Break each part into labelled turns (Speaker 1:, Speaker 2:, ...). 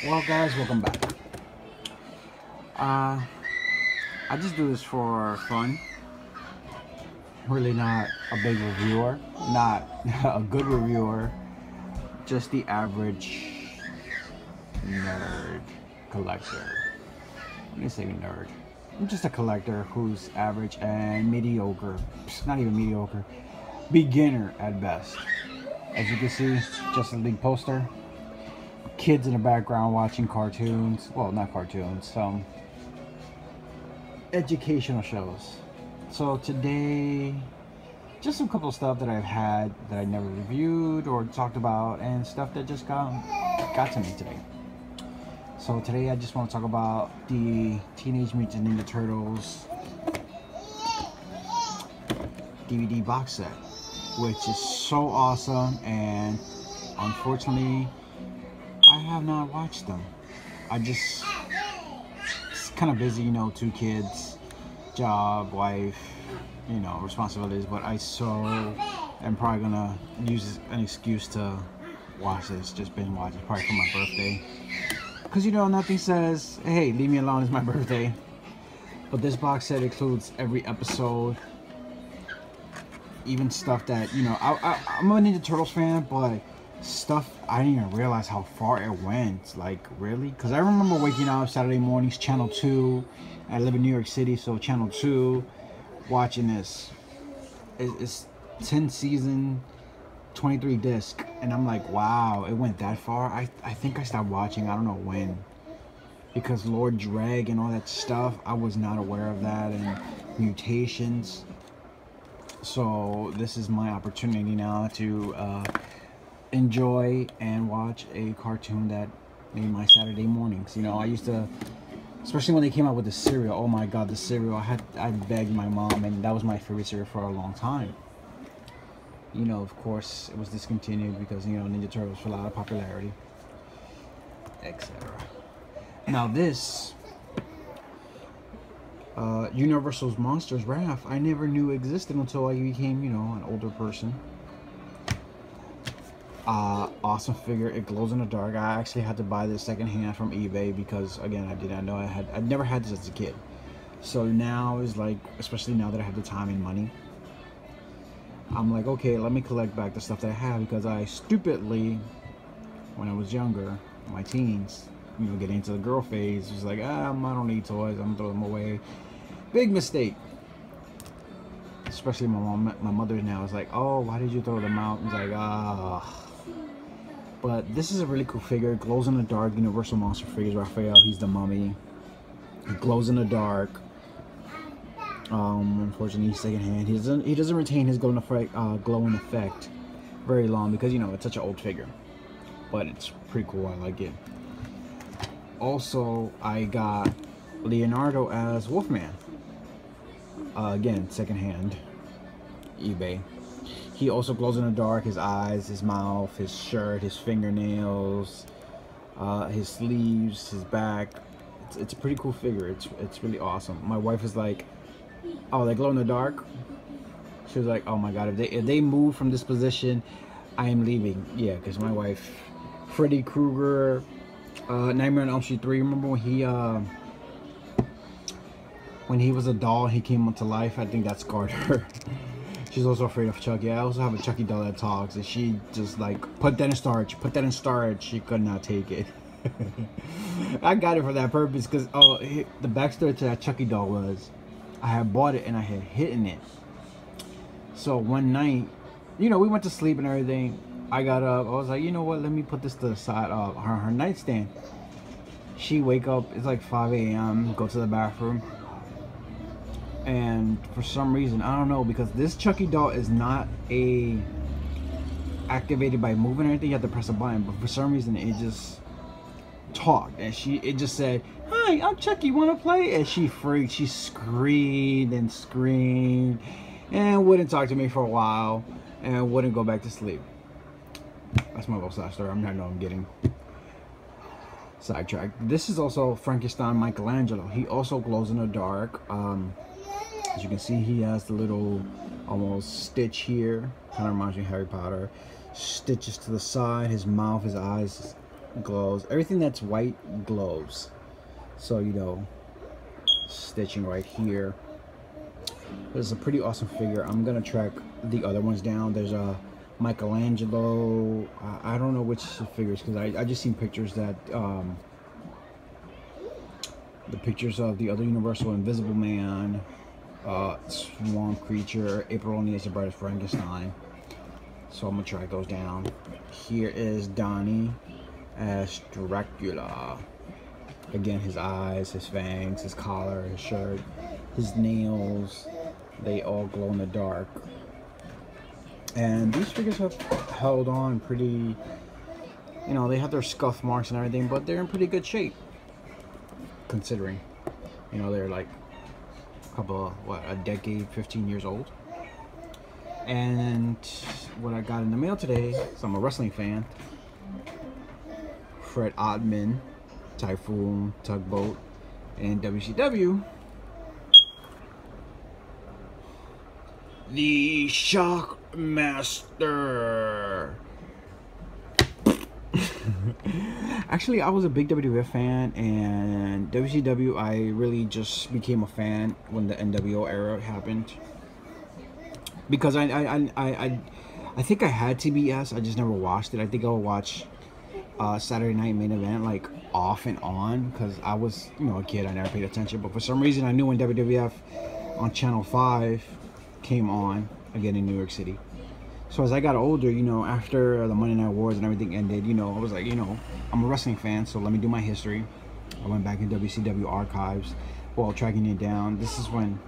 Speaker 1: Well, guys, welcome back. I just do this for fun. Really not a big reviewer, not a good reviewer, just the average nerd collector. Let me say nerd. I'm just a collector who's average and mediocre. Not even mediocre. Beginner at best. As you can see, Justice League poster. Kids in the background watching cartoons. Well, not cartoons. Educational shows. So today, just a couple of stuff that I've had that I never reviewed or talked about, and stuff that just got to me today. So today I just want to talk about the Teenage Mutant Ninja Turtles DVD box set, which is so awesome, and unfortunately I have not watched them. It's kind of busy, you know, 2 kids, job, wife, you know, responsibilities, but I am probably gonna use an excuse to watch this, just binge watch it, probably for my birthday. Because, you know, nothing says, hey, leave me alone, it's my birthday. But this box set includes every episode, even stuff that, you know, I'm a Ninja Turtles fan, but stuff I didn't even realize how far it went. Like, really? Because I remember waking up Saturday mornings, Channel 2. I live in New York City, so Channel 2, watching this. It's 10 season, 23 disc, and I'm like, wow, it went that far. I think I stopped watching, I don't know when, because Lord Drag and all that stuff, I was not aware of that, and mutations. So this is my opportunity now to enjoy and watch a cartoon that made my Saturday mornings. You know, I used to, especially when they came out with the cereal, oh my god, the cereal, I begged my mom, and that was my favorite cereal for a long time. You know, of course, it was discontinued because, you know, Ninja Turtles fell out of popularity, etc. Now this, Universal's Monsters Wrath, I never knew existed until I became, you know, an older person. Awesome figure. It glows in the dark. I actually had to buy this secondhand from eBay because, again, I did not know I'd never had this as a kid. So now is like, especially now that I have the time and money, I'm like, okay, let me collect back the stuff that I have, because I stupidly, when I was younger, my teens, you know, getting into the girl phase, was like, I don't need toys, I'm gonna throw them away. Big mistake. Especially my mother now is like, oh, why did you throw them out? And it's like, But this is a really cool figure. It glows in the dark. Universal Monster Figures. Raphael, he's the mummy. He glows in the dark. Unfortunately, he's secondhand. He doesn't retain his glowing effect very long, because, you know, it's such an old figure. But it's pretty cool. I like it. Also, I got Leonardo as Wolfman. Again, secondhand, eBay. He also glows in the dark. His eyes, his mouth, his shirt, his fingernails, his sleeves, his back. It's a pretty cool figure. It's really awesome. My wife is like, oh, they glow in the dark? She was like, oh my god, if they move from this position, I am leaving. Yeah, because my wife, Freddy Krueger, Nightmare on Elm Street 3, remember when he was a doll, he came into life? I think that scarred her. She's also afraid of Chucky. I also have a Chucky doll that talks, and she just like, put that in storage, put that in storage. She could not take it. I got it for that purpose, because the backstory to that Chucky doll was, I had bought it and I had hidden it. So one night, you know, we went to sleep and everything. I got up, I was like, you know what, let me put this to the side of her nightstand. She wake up, it's like 5 a.m, go to the bathroom, and for some reason, I don't know, because this Chucky doll is not activated by moving or anything. You have to press a button, but for some reason it just talked, and it just said, hi, I'm Chucky, wanna play? And she freaked. She screamed and screamed and wouldn't talk to me for a while and wouldn't go back to sleep. That's my little side story. I'm getting sidetracked. This is also Frankenstein Michelangelo. He also glows in the dark. As you can see, he has the little almost stitch here. Kind of reminds me of Harry Potter. Stitches to the side, his mouth, his eyes. glows. Everything that's white glows. So, you know, stitching right here. This is a pretty awesome figure. I'm gonna track the other ones down. There's a Michelangelo. I don't know which figures, because I just seen pictures that the pictures of the other Universal Invisible Man, Swamp Creature, April O'Neil's The Bride of Frankenstein. So I'm gonna track those down. Here is Donny Ash Dracula. Again, his eyes, his fangs, his collar, his shirt, his nails, they all glow in the dark. And these figures have held on pretty, you know, they have their scuff marks and everything, but they're in pretty good shape, considering, you know, they're like a couple, what, a decade, 15 years old. And what I got in the mail today, so I'm a wrestling fan, Fred Ottman, Typhoon, Tugboat, and WCW, the Shockmaster. Actually, I was a big WWF fan, and WCW, I really just became a fan when the NWO era happened. Because I think I had TBS, I just never watched it. I think I would watch Saturday Night Main Event like off and on, because I was, you know, a kid. I never paid attention, but for some reason I knew when WWF on Channel 5 came on again in New York City. So as I got older, you know, after the Monday Night Wars and everything ended, you know, I was like, you know, I'm a wrestling fan, so let me do my history. I went back in WCW archives while tracking it down. This is when,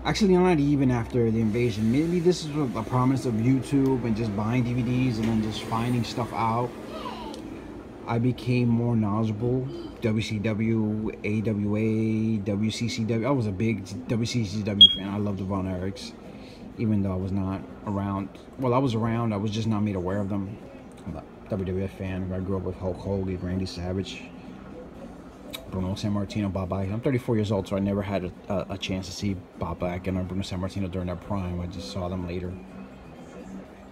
Speaker 1: actually not even after the invasion, maybe this is the promise of YouTube and just buying DVDs and then just finding stuff out. I became more knowledgeable. WCW, AWA, WCCW. I was a big WCCW fan. I loved the Von Erichs, even though I was not around. Well, I was around. I was just not made aware of them. I'm a WWF fan. I grew up with Hulk Hogan, Randy Savage, Bruno Sammartino, Bob Backlund. I'm 34 years old, so I never had a chance to see Bob Backlund or Bruno Sammartino during their prime. I just saw them later.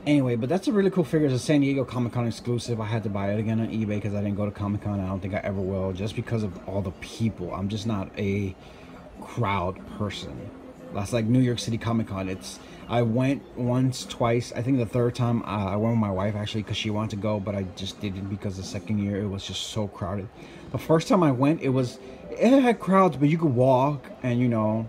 Speaker 1: Anyway, but that's a really cool figure. It's a San Diego Comic-Con exclusive. I had to buy it again on eBay because I didn't go to Comic-Con. I don't think I ever will, just because of all the people. I'm just not a crowd person. That's like New York City Comic-Con. I went once, twice. I think the third time I went with my wife, actually, because she wanted to go, but I just didn't, because the second year it was just so crowded. The first time I went, it had crowds, but you could walk, and you know,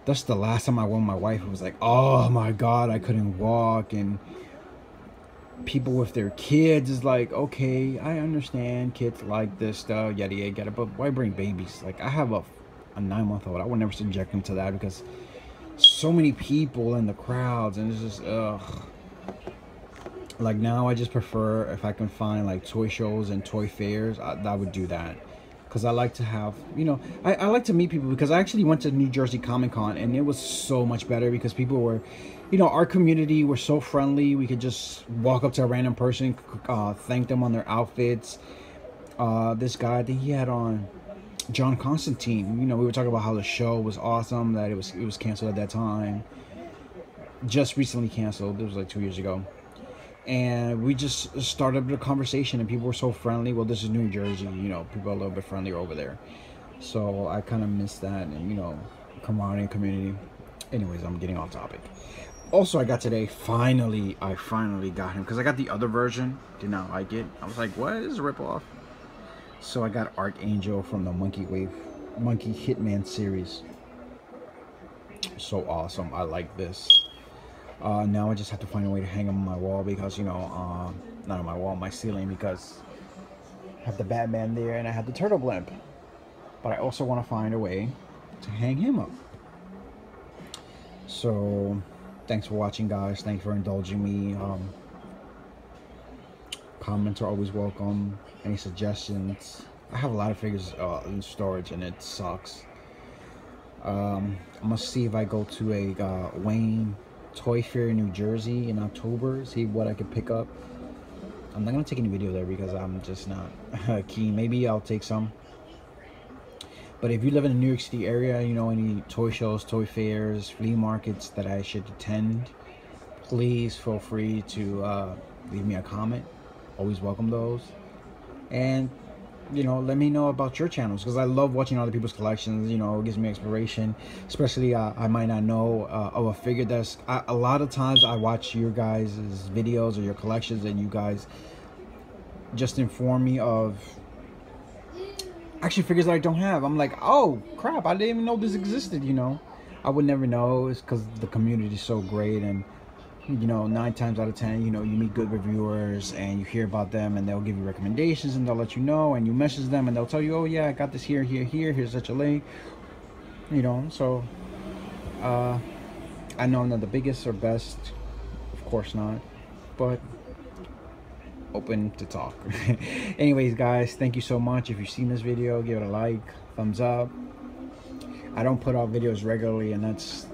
Speaker 1: that's the last time I went with my wife. It was like, oh my God, I couldn't walk. And people with their kids is like, okay, I understand kids like this stuff, yada yada yada, but why bring babies? Like, I have a 9-month-old. I would never subject him to that, because so many people in the crowds, and it's just, ugh. Like, now I just prefer, if I can find like toy shows and toy fairs, I would do that. Because I like to have, you know, I like to meet people, because I actually went to New Jersey Comic Con, and it was so much better, because people were, you know, our community were so friendly. We could just walk up to a random person, thank them on their outfits. This guy, I think he had on John Constantine. You know, we were talking about how the show was awesome, that it was canceled at that time. Just recently canceled. It was like 2 years ago. And we just started a conversation, and people were so friendly. Well, this is New Jersey, you know, people are a little bit friendlier over there. So I kind of miss that, and, you know, camaraderie, community. Anyways, I'm getting off topic. Also, I got today, I finally got him, because I got the other version, did not like it. I was like, what? This is a ripoff. So I got Archangel from the Monkey Hitman series. So awesome. I like this. Now I just have to find a way to hang them on my wall, because, you know, not on my wall, my ceiling, because I have the Batman there and I have the Turtle Blimp. But I also want to find a way to hang him up. So, thanks for watching, guys. Thanks for indulging me. Comments are always welcome. Any suggestions? I have a lot of figures in storage, and it sucks. I'm gonna see if I go to a Wayne Toy Fair in New Jersey in October, see what I could pick up. I'm not gonna take any video there, because I'm just not keen. Maybe I'll take some. But if you live in the New York City area, you know, any toy shows, toy fairs, flea markets that I should attend, please feel free to leave me a comment. Always welcome those. And you know, let me know about your channels, because I love watching other people's collections. You know, it gives me inspiration, especially I might not know of a figure that's a lot of times I watch your guys' videos or your collections, and you guys just inform me of actually figures that I don't have. I'm like, oh crap, I didn't even know this existed. You know, I would never know. It's because the community is so great, and you know, 9 times out of 10, you know, you meet good reviewers and you hear about them, and they'll give you recommendations, and they'll let you know, and you message them and they'll tell you, oh yeah, I got this here, here's such a link, you know. So I know I'm not the biggest or best, of course not, but open to talk. Anyways guys, thank you so much. If you've seen this video, give it a like, thumbs up. I don't put out videos regularly, and that's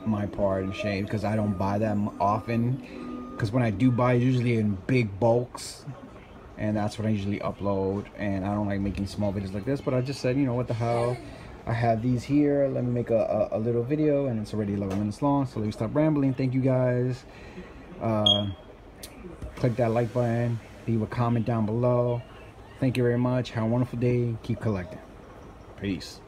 Speaker 1: my part and shame, because I don't buy them often, because when I do buy, usually in big bulks, and that's what I usually upload. And I don't like making small videos like this, but I just said, you know, what the hell, I have these here, let me make a little video, and it's already 11 minutes long, so let me stop rambling. Thank you guys. Click that like button, leave a comment down below. Thank you very much. Have a wonderful day. Keep collecting. Peace.